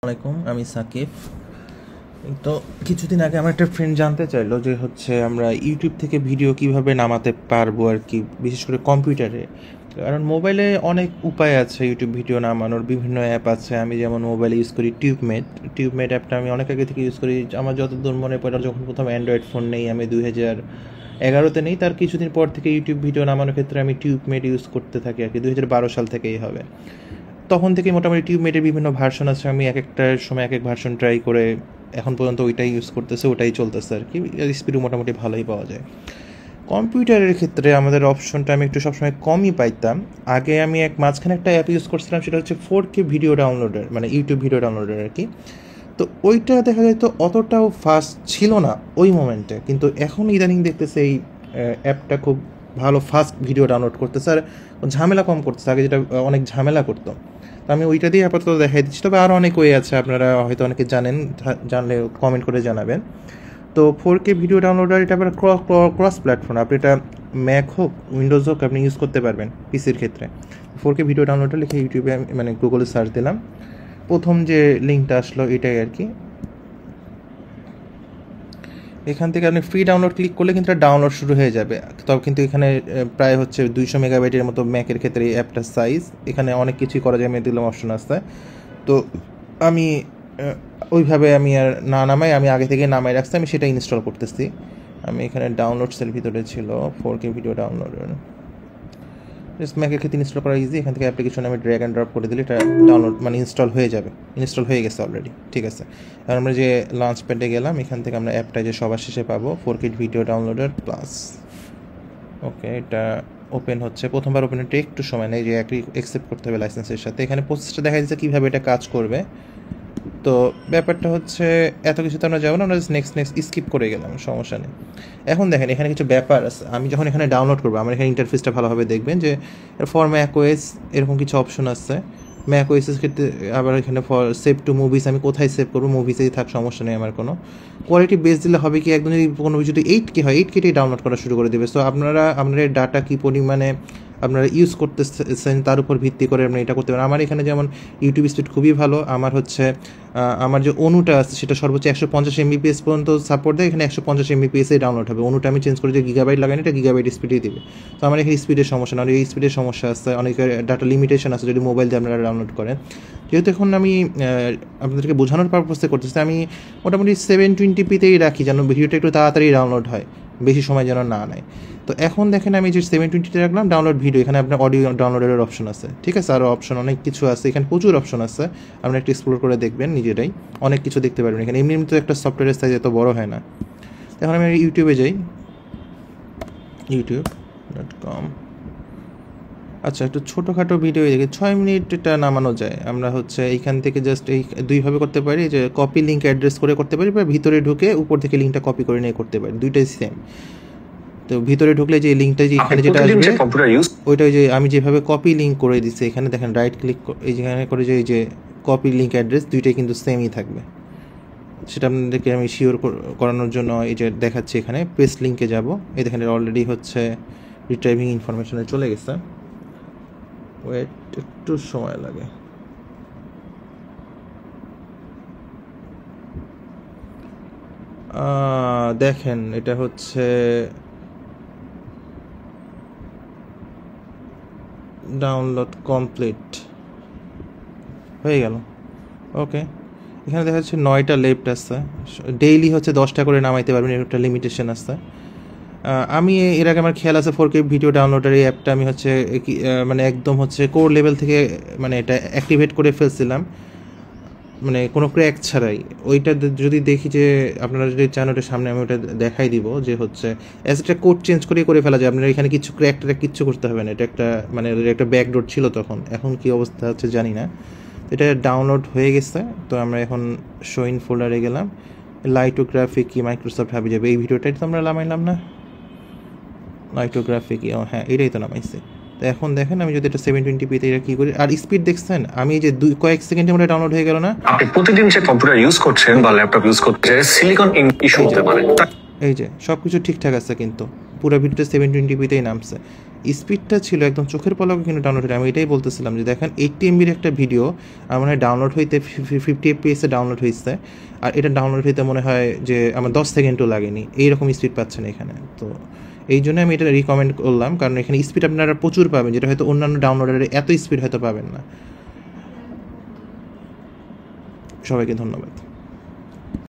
আসসালামাইকুম, আমি সাকিব। তো কিছুদিন আগে আমার একটা ফ্রেন্ড জানতে চাইলো যে আমরা ইউটিউব থেকে ভিডিও কিভাবে নামাতে পারবো আর কি, বিশেষ করে কম্পিউটারে। কারণ মোবাইলে অনেক উপায় আছে ইউটিউব ভিডিও নামানোর, বিভিন্ন অ্যাপ আছে। আমি যেমন মোবাইলে ইউজ করি টিউবমেট অ্যাপটা আমি অনেক আগে থেকে ইউজ করি। আমার যতদূর মনে পড়ে, যখন প্রথম অ্যান্ড্রয়েড ফোন নেই, আমি 2011-তে নেই, তার কিছুদিন পর থেকে ইউটিউব ভিডিও নামানোর ক্ষেত্রে আমি টিউবমেট ইউজ করতে থাকি আর কি। 2012 সাল থেকেই হবে। তখন থেকে মোটামুটি টিউবমেটের বিভিন্ন ভার্সন আছে, আমি এক একটার সময় এক এক ভার্সন ট্রাই করে এখন পর্যন্ত ওইটাই ইউজ করতেছে, ওটাই চলতেছে আর কি। স্পিডও মোটামুটি ভালোই পাওয়া যায়। কম্পিউটারের ক্ষেত্রে আমাদের অপশনটা আমি একটু সবসময় কমই পাইতাম। আগে আমি মাঝখানে একটা অ্যাপ ইউজ করছিলাম, সেটা হচ্ছে 4K ভিডিও ডাউনলোডার, মানে ইউটিউব ভিডিও ডাউনলোডার আর কি। তো ওইটা দেখা যায় তো অতটাও ফাস্ট ছিল না ওই মোমেন্টে, কিন্তু এখন ইদানিং দেখতেছে এই অ্যাপটা খুব ভালো ফাস্ট ভিডিও ডাউনলোড করতেছে আর ঝামেলা কম করতেছে। আগে যেটা অনেক ঝামেলা করতো, তো আমি ওইটা দিয়ে আপাতত দেখাই দিচ্ছি। তবে আরও অনেক ওয়ে আছে, আপনারা হয়তো অনেকে জানেন, জানলে কমেন্ট করে জানাবেন। তো 4K ভিডিও ডাউনলোডার, এটা আবার ক্রস প্ল্যাটফর্ম। আপনি এটা ম্যাক হোক উইন্ডোজ হোক আপনি ইউজ করতে পারবেন পিসির ক্ষেত্রে। 4K ভিডিও ডাউনলোডার লিখে ইউটিউবে মানে গুগলে সার্চ দিলাম, প্রথম যে লিঙ্কটা আসলো এটাই আর কি। এখান থেকে আপনি ফ্রি ডাউনলোড ক্লিক করলে কিন্তু ডাউনলোড শুরু হয়ে যাবে। তবে কিন্তু এখানে প্রায় 200 মেগাবাইটের মতো ম্যাকের ক্ষেত্রে এই অ্যাপটার সাইজ। এখানে অনেক কিছুই করা যায়, আমি দিলাম অপশন আসতে। তো আমি ওইভাবে আমি আর না নামাই, আমি আগে থেকে নামাই রাখছি, আমি সেটা ইনস্টল করতেছি। আমি এখানে ডাউনলোডসের ভিতরে ছিল 4K ভিডিও ডাউনলোডার। ম্যাকের ক্ষেত্রে ইনস্টল করা ইজি। এখান থেকে অ্যাপ্লিকেশন আমি ড্র্যাগ অ্যান্ড ড্রপ করে দিলে এটা ডাউনলোড মানে ইনস্টল হয়ে যাবে। ইনস্টল হয়ে গেছে অলরেডি, ঠিক আছে। আর আমরা যে লঞ্চ প্যাডে গেলাম, এখান থেকে আমরা অ্যাপটা যে সবার শেষে পাবো 4K ভিডিও ডাউনলোডার প্লাস। ওকে, এটা ওপেন হচ্ছে। প্রথমবার ওপেন হতে একটু সময় নেই, যে অ্যাকসেপ্ট করতে হবে লাইসেন্সের সাথে। এখানে প্রসেসটা দেখা যাচ্ছে কীভাবে এটা কাজ করবে। তো ব্যাপারটা হচ্ছে এত কিছু তো আমরা যাবো না, আমরা নেক্সট স্কিপ করে গেলাম, সমস্যা নেই। এখন দেখেন এখানে কিছু ব্যাপার আছে। আমি যখন এখানে ডাউনলোড করবো, আমার এখানে ইন্টারফেসটা ভালোভাবে দেখবেন যে ফর ম্যাকওএস এরকম কিছু অপশন আছে। ম্যাকওএসের ক্ষেত্রে আবার এখানে ফর সেভ টু মুভিস, আমি কোথায় সেভ করবো, মুভিসেই থাক, সমস্যা নেই আমার কোনো। কোয়ালিটি বেস দিলে হবে কি, একদম যদি কোনো যদি 8K হয় 8Kটাই ডাউনলোড করা শুরু করে দেবে। সো আপনাদের ডাটা কী পরিমাণে আপনারা ইউজ করতেছেন তার উপর ভিত্তি করে আপনি এটা করতে পারেন। আমার এখানে যেমন ইউটিউব স্পিড খুবই ভালো। আমার যে অনুটা আছে সেটা সর্বোচ্চ 150 MBPS পর্যন্ত সাপোর্ট দেয়। এখানে 150 MBPS ডাউনলোড হবে। অনুটা আমি চেঞ্জ করে যে গিগাবাইট লাগাই, এটা গিগাবাইট স্পিডেই দেবে। তো আমার এখানে স্পিডের সমস্যা না, এই স্পিডের সমস্যা আছে, অনেকের ডাটা লিমিটেশন আছে যদি মোবাইল দিয়ে আপনারা ডাউনলোড করেন। যেহেতু এখন আমি আপনাদেরকে বোঝানোর পারপাসে করতেছি, আমি মোটামুটি 720pতেই রাখি, যেন ভিডিওটা একটু তাড়াতাড়ি ডাউনলোড হয়, বেশি সময় যেন না নেয়। তো এখন দেখেন আমি যে 720তে রাখলাম ডাউনলোড ভিডিও, এখানে আপনার অডিও ডাউনলোডের অপশন আছে, ঠিক আছে। আরও অপশন অনেক কিছু আছে, এখানে প্রচুর অপশন আছে, আপনারা একটু এক্সপ্লোর করে দেখবেন, নিজেরাই অনেক কিছু দেখতে পারবেন। এখানে এমনি তো একটা সফটওয়্যারের সাইজ এত বড় হয় না। এখন আমি ইউটিউবে যাই, youtube.com। আচ্ছা, একটু ছোটোখাটো ভিডিও দেখি, 6 মিনিট এটা নামানো যায়। আমরা এইখান থেকে জাস্ট এই দুইভাবে করতে পারি, যে কপি লিঙ্ক অ্যাড্রেস করে করতে পারি, বা ভিতরে ঢুকে উপর থেকে লিঙ্কটা কপি করে নিয়ে করতে পারি, দুইটাই সেম। তো ভিতরে ঢুকলে যে লিঙ্কটা যে এখানে যেটা আসবে, ওইটা যে আমি যেভাবে কপি লিঙ্ক করে দিচ্ছি, এখানে দেখেন রাইট ক্লিক এই যেখানে করে যে এই যে কপি লিঙ্ক অ্যাড্রেস, দুইটাই কিন্তু সেমই থাকবে। সেটা আপনাদেরকে আমি শিওর করানোর জন্য এই যে দেখাচ্ছি, এখানে পেস্ট লিঙ্কে যাব। এই দেখেন অলরেডি রিট্রাইভিং ইনফরমেশনে চলে গেছে। ওয়েট, একটু সময় লাগে। দেখেন এটা ডাউনলোড কমপ্লিট হয়ে গেল। ওকে, এখানে দেখা যাচ্ছে 9টা লেফট আছে। ডেইলি 10টা করে নামাইতে পারবেন, এর একটা লিমিটেশন আছে। আমি এর আগে আমার খেয়াল আছে 4K ভিডিও ডাউনলোডার এই অ্যাপটা আমি মানে একদম কোর লেভেল থেকে মানে এটা অ্যাক্টিভেট করে ফেলছিলাম, মানে কোনো ক্র্যাক ছাড়াই। ওইটা যদি দেখি যে আপনারা যদি চান ওটার সামনে আমি ওটা দেখাই দিব, যে অ্যাজ একটা কোড চেঞ্জ করে ফেলা যায়। আপনারা এখানে কিছু ক্র্যাক কিচ্ছু করতে হবে না। এটা মানে একটা ব্যাকডোর ছিল তখন, এখন কি অবস্থা হচ্ছে জানি না। এটা ডাউনলোড হয়ে গেছে। তো আমরা এখন শো ইন ফোল্ডারে গেলাম, লাইটোগ্রাফি কি মাইক্রোসফট হাবি যাবে, এই ভিডিওটাই তো আমরা নামাইলাম না, লাইটোগ্রাফি কি, হ্যাঁ এটাই তো নামাইছে। তো এখন দেখেন আমি যদি এটা 720pতে এটা কি করি, আর স্পিড দেখছেন, আমি এই যে কয়েক সেকেন্ডের মধ্যে ডাউনলোড হয়ে গেল না। আপনি প্রতিদিন যে কম্পিউটার ইউজ করছেন বা ল্যাপটপ ইউজ করছেন, সিলিকন ইস্যু হতে পারে। এই যে সবকিছু ঠিকঠাক আছে, কিন্তু পুরো ভিডিওটা 720pতেই নামছে। স্পিডটা ছিল একদম চোখের পলকে কিন্তু ডাউনলোড হয়ে, আমি এটাই বলতেছিলাম যে দেখেন 80 MBর একটা ভিডিও আমার মনে হয় ডাউনলোড হইতে 50 FPS ডাউনলোড হয়েছে, আর এটা ডাউনলোড হইতে মনে হয় যে আমার 10 সেকেন্ডও লাগেনি, এইরকম স্পিড পাচ্ছেন এখানে। তো এই জন্য আমি এটা রিকমেন্ড করলাম, কারণ এখানে স্পিড আপনারা প্রচুর পাবেন, যেটা হয়তো অন্যান্য ডাউনলোডারে এত স্পিড হয়তো পাবেন না। সবাইকে ধন্যবাদ।